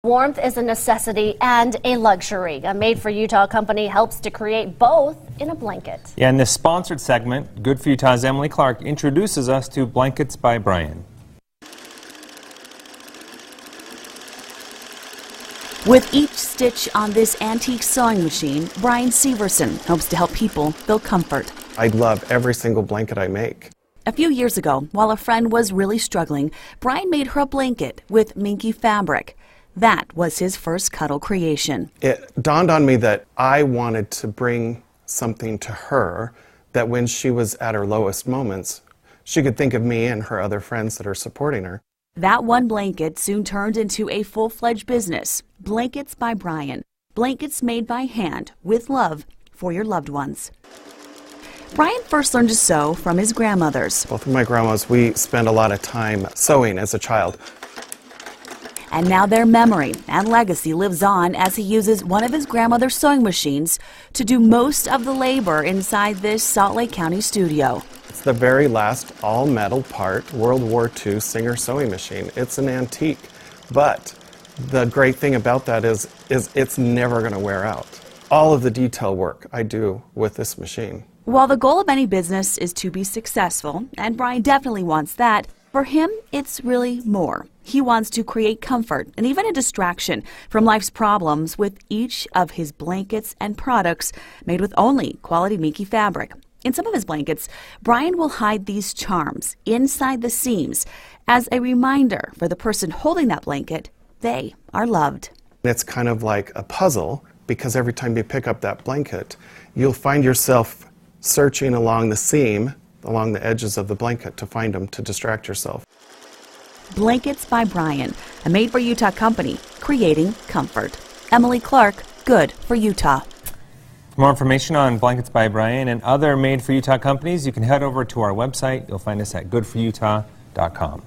Warmth is a necessity and a luxury. A Made for Utah company helps to create both in a blanket. Yeah, in this sponsored segment, Good for Utah's Emily Clark introduces us to Blankets by Brian. With each stitch on this antique sewing machine, Brian Severson hopes to help people feel comfort. I love every single blanket I make. A few years ago, while a friend was really struggling, Brian made her a blanket with minky fabric. That was his first cuddle creation. It dawned on me that I wanted to bring something to her that when she was at her lowest moments, she could think of me and her other friends that are supporting her. That one blanket soon turned into a full-fledged business, Blankets by Brian. Blankets made by hand with love for your loved ones. Brian first learned to sew from his grandmothers. Both of my grandmas, we spent a lot of time sewing as a child. And now their memory and legacy lives on as he uses one of his grandmother's sewing machines to do most of the labor inside this Salt Lake County studio. It's the very last all-metal part World War II Singer sewing machine. It's an antique, but the great thing about that is it's never going to wear out. All of the detail work I do with this machine. While the goal of any business is to be successful, and Brian definitely wants that, for him, it's really more. He wants to create comfort and even a distraction from life's problems with each of his blankets and products made with only quality minky fabric. In some of his blankets, Brian will hide these charms inside the seams as a reminder for the person holding that blanket they are loved. It's kind of like a puzzle because every time you pick up that blanket, you'll find yourself searching along the seam, along the edges of the blanket to find them, to distract yourself. Blankets by Brian, a Made for Utah company, creating comfort. Emily Clark, Good for Utah. For more information on Blankets by Brian and other Made for Utah companies, you can head over to our website. You'll find us at goodforutah.com.